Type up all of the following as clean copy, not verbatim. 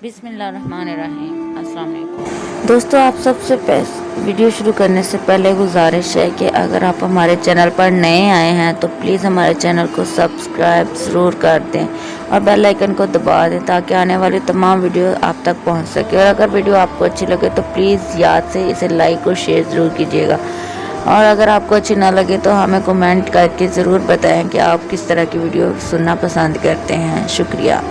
बिस्मिल्लाहिर्रहमानिर्रहीम। अस्सलाम वालेकुम दोस्तों, आप सबसे वीडियो शुरू करने से पहले गुजारिश है कि अगर आप हमारे चैनल पर नए आए हैं तो प्लीज़ हमारे चैनल को सब्सक्राइब ज़रूर कर दें और बेल आइकन को दबा दें ताकि आने वाली तमाम वीडियो आप तक पहुंच सके। और अगर वीडियो आपको अच्छी लगे तो प्लीज़ याद से इसे लाइक और शेयर ज़रूर कीजिएगा। और अगर आपको अच्छी ना लगे तो हमें कमेंट करके ज़रूर बताएं कि आप किस तरह की वीडियो सुनना पसंद करते हैं। शुक्रिया।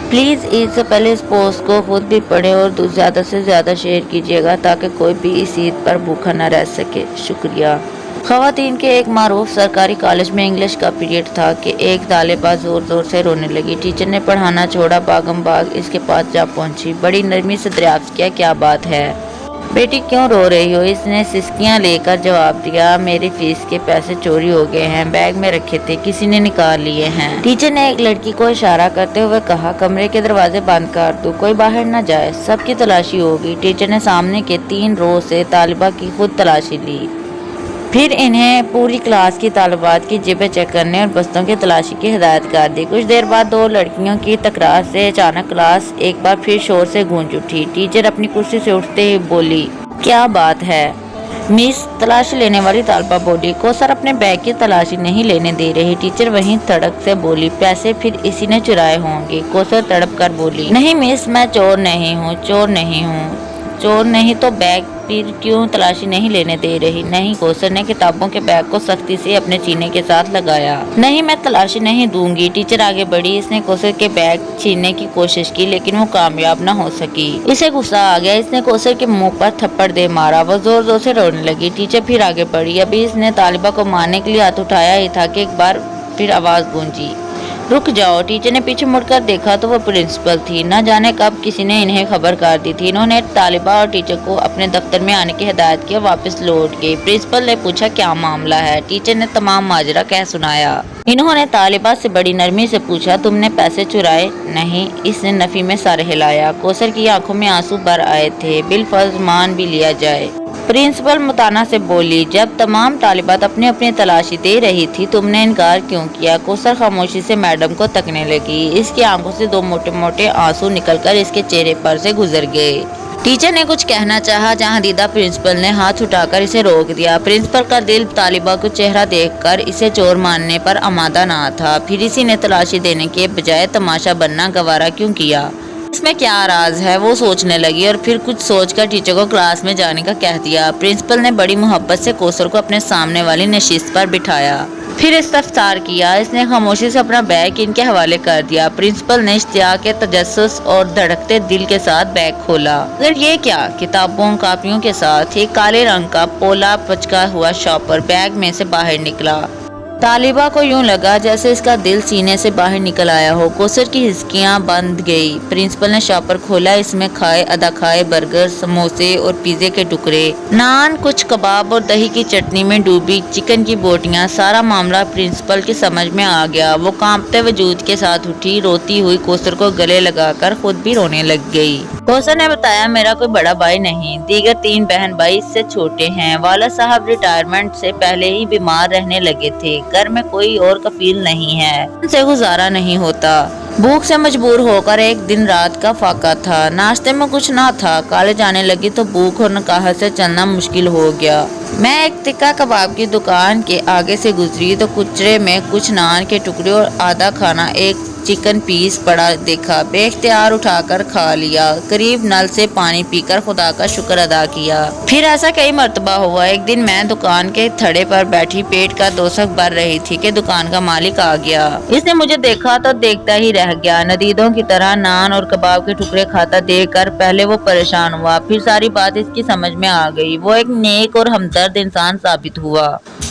प्लीज़ ईद से पहले इस पोस्ट को खुद भी पढ़ें और ज़्यादा से ज़्यादा शेयर कीजिएगा ताकि कोई भी इस ईद पर भूखा न रह सके। शुक्रिया। ख़वातीन के एक मारूफ सरकारी कॉलेज में इंग्लिश का पीरियड था कि एक तालिबा ज़ोर ज़ोर से रोने लगी। टीचर ने पढ़ाना छोड़ा, भागम भाग इसके पास जा पहुंची। बड़ी नरमी से दरियाफ्त किया, क्या बात है बेटी, क्यों रो रही हो? इसने सिसकियां लेकर जवाब दिया, मेरी फीस के पैसे चोरी हो गए हैं, बैग में रखे थे, किसी ने निकाल लिए हैं। टीचर ने एक लड़की को इशारा करते हुए कहा, कमरे के दरवाजे बंद कर दो, कोई बाहर न जाए। सबकी तलाशी होगी। टीचर ने सामने के 3 रो से तालिबा की खुद तलाशी ली। फिर इन्हें पूरी क्लास की तालिबात की जेबें चेक करने और बस्तों की तलाशी की हिदायत कर दी। कुछ देर बाद 2 लड़कियों की तकरार से अचानक क्लास एक बार फिर शोर से गूंज उठी। टीचर अपनी कुर्सी से उठते ही बोली, क्या बात है मिस? तलाशी लेने वाली तालिबा बोली, कौसर अपने बैग की तलाशी नहीं लेने दे रही। टीचर वहीं तड़क से बोली, पैसे फिर इसी ने चुराए होंगे। कौसर तड़प कर बोली, नहीं मिस, मैं चोर नहीं हूँ, चोर नहीं हूँ। चोर नहीं तो बैग फिर क्यों तलाशी नहीं लेने दे रही? नहीं। कौसर ने किताबों के बैग को सख्ती से अपने सीने के साथ लगाया। नहीं, मैं तलाशी नहीं दूंगी। टीचर आगे बढ़ी। इसने कौसर के बैग छीनने की कोशिश की लेकिन वो कामयाब न हो सकी। इसे गुस्सा आ गया। इसने कौसर के मुंह पर थप्पड़ दे मारा। वो जोर जोर से रोने लगी। टीचर फिर आगे बढ़ी। अभी इसने तालिबा को मारने के लिए हाथ उठाया ही था कि एक बार फिर आवाज गूंजी, रुक जाओ। टीचर ने पीछे मुड़कर देखा तो वो प्रिंसिपल थी। न जाने कब किसी ने इन्हें खबर कर दी थी। इन्होंने तालिबा और टीचर को अपने दफ्तर में आने की हिदायत की और वापस लौट गए। प्रिंसिपल ने पूछा, क्या मामला है? टीचर ने तमाम माजरा कह सुनाया। इन्होंने तालिबा से बड़ी नरमी से पूछा, तुमने पैसे चुराए? नहीं। इसने नफी में सर हिलाया। कौसर की आंखों में आंसू भर आए थे। बिलफर्ज मान भी लिया जाए। प्रिंसिपल मुताना से बोली, जब तमाम तालिबात अपनी अपनी तलाशी दे रही थी तुमने इनकार क्यों किया? कौसर खामोशी से मैडम को तकने लगी। इसकी आंखों से 2 मोटे मोटे आंसू निकलकर इसके चेहरे पर से गुजर गए। टीचर ने कुछ कहना चाहा, जहां दीदा प्रिंसिपल ने हाथ उठाकर इसे रोक दिया। प्रिंसिपल का दिल तालिबा को चेहरा देखकर इसे चोर मानने पर आमादा ना था। फिर इसी ने तलाशी देने के बजाय तमाशा बनना गवारा क्यों किया? इसमें क्या राज है? वो सोचने लगी और फिर कुछ सोचकर टीचर को क्लास में जाने का कह दिया। प्रिंसिपल ने बड़ी मोहब्बत से कौसर को अपने सामने वाली नशिस्त पर बिठाया। फिर इस्तफसार किया। इसने खामोशी से अपना बैग इनके हवाले कर दिया। प्रिंसिपल ने इश्तियाक के तजस्सुस और धड़कते दिल के साथ बैग खोला। अगर ये क्या? किताबों कापियों के साथ एक काले रंग का पोला पचका हुआ शॉपर बैग में से बाहर निकला। तालिबा को यूं लगा जैसे इसका दिल सीने से बाहर निकल आया हो। कौसर की हिचकियां बंद गई। प्रिंसिपल ने शॉपर खोला। इसमें खाए अदा खाए बर्गर, समोसे और पिज्जे के टुकड़े, नान, कुछ कबाब और दही की चटनी में डूबी चिकन की बोटियां। सारा मामला प्रिंसिपल की समझ में आ गया। वो कांपते वजूद के साथ उठी। रोती हुई कौसर को गले लगाकर खुद भी रोने लग गई। कौसर ने बताया, मेरा कोई बड़ा भाई नहीं, दीगर 3 बहन भाई इससे छोटे हैं। वाला साहब रिटायरमेंट से पहले ही बीमार रहने लगे थे। घर में कोई और कफील नहीं है, उनसे गुजारा नहीं होता। भूख से मजबूर होकर एक दिन रात का फाका था। नाश्ते में कुछ ना था। कॉलेज आने लगी तो भूख और नकाहत से चलना मुश्किल हो गया। मैं एक टिक्का कबाब की दुकान के आगे से गुजरी तो कुचरे में कुछ नान के टुकड़े और आधा खाना एक चिकन पीस पड़ा देखा। बेख्तियार उठाकर खा लिया। करीब नल से पानी पीकर खुदा का शुक्र अदा किया। फिर ऐसा कई मर्तबा हुआ। एक दिन मैं दुकान के थड़े पर बैठी पेट का दोसक भर रही थी कि दुकान का मालिक आ गया। इसने मुझे देखा तो देखता ही रह गया। नदीदों की तरह नान और कबाब के टुकड़े खाता देखकर पहले वो परेशान हुआ, फिर सारी बात इसकी समझ में आ गई। वो एक नेक और हमदर्द इंसान साबित हुआ।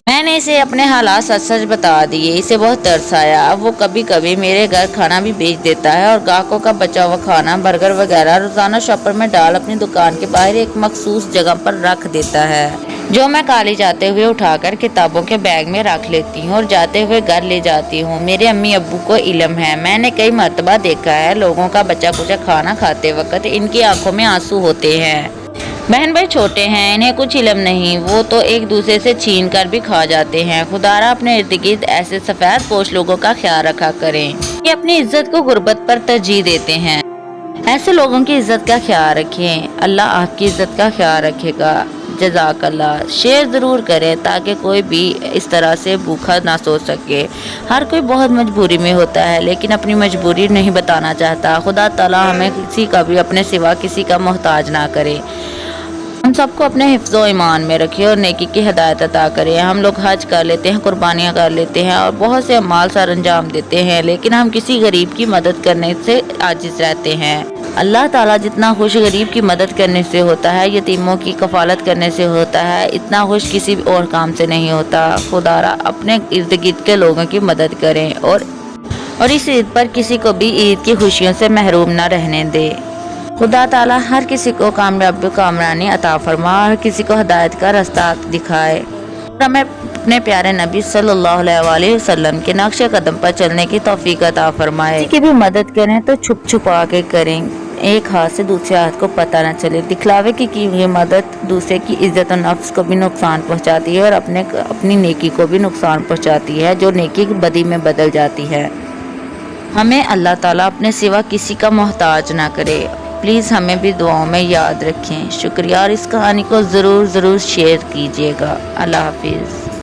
मैंने इसे अपने हालात सच सच बता दिए। इसे बहुत तरस आया। अब वो कभी कभी मेरे घर खाना भी बेच देता है और ग्राहकों का बचा हुआ खाना, बर्गर वगैरह रोजाना शॉपर में डाल अपनी दुकान के बाहर एक मखसूस जगह पर रख देता है, जो मैं कॉलेज जाते हुए उठाकर किताबों के बैग में रख लेती हूँ और जाते हुए घर ले जाती हूँ। मेरे अम्मी अब्बू को इल्म है। मैंने कई मर्तबा देखा है लोगों का बचा कुचा खाना खाते वक्त इनकी आंखों में आंसू होते हैं। बहन भाई छोटे हैं, इन्हें कुछ इल्म नहीं, वो तो एक दूसरे से छीन कर भी खा जाते हैं। खुदारा अपने इर्द गिर्द ऐसे सफेद पोश लोगों का ख्याल रखा करें। ये अपनी इज्जत को गुर्बत पर तरजीह देते हैं। ایسے لوگوں کی عزت کا خیال رکھیں، اللہ آپ کی عزت کا خیال رکھے گا۔ جزاک اللہ۔ شیئر ضرور کریں تاکہ کوئی بھی اس طرح سے بھوکا نہ سو سکے۔ ہر کوئی بہت مجبوری میں ہوتا ہے لیکن اپنی مجبوری نہیں بتانا چاہتا۔ خدا تعالیٰ ہمیں کسی کا بھی اپنے سوا کسی کا محتاج نہ کرے۔ ہم سب کو اپنے حفظ و ایمان میں رکھے اور نیکی کی ہدایت عطا کرے۔ ہم لوگ حج کر لیتے ہیں، قربانیاں کر لیتے ہیں اور بہت سے اعمال سر انجام دیتے ہیں، لیکن ہم کسی غریب کی مدد کرنے سے عاجز رہتے ہیں۔ اللہ تعالیٰ جتنا خوش غریب کی مدد کرنے سے ہوتا ہے، یتیموں کی کفالت کرنے سے ہوتا ہے، اتنا خوش کسی اور کام سے نہیں ہوتا۔ خدا را اپنے ارد گرد کے لوگوں کی مدد کریں اور اس عید پر کسی کو بھی عید کی خوشیوں سے محروم نہ رہنے دے۔ خدا تعالیٰ ہر کسی کو کامیابی کامرانی عطا فرما اور کسی کو ہدایت کا راستہ دکھائے، اور ہمیں اپنے پیارے نبی صلی اللہ علیہ وآلہ وسلم کے نقش قدم پر چلنے کی توفیق عطا فرمائے۔ کسی کی بھی مدد کریں تو چھپ چھپا کے کریں، ایک ہاتھ سے دوسرے ہاتھ کو پتہ نہ چلے۔ دکھلاوے کی ہوئی مدد دوسرے کی عزت و نفس کو بھی نقصان پہنچاتی ہے اور اپنی نیکی کو بھی نقصان پہنچاتی ہے، جو نیکی بدی میں بدل جاتی ہے۔ ہمیں اللہ تعالیٰ اپنے سوا کسی کا محتاج نہ کرے۔ پلیز ہمیں بھی دعاؤں میں یاد رکھیں۔ شکریہ، اور اس کہانی کو ضرور شیئر کیجیے گا۔ اللہ حافظ۔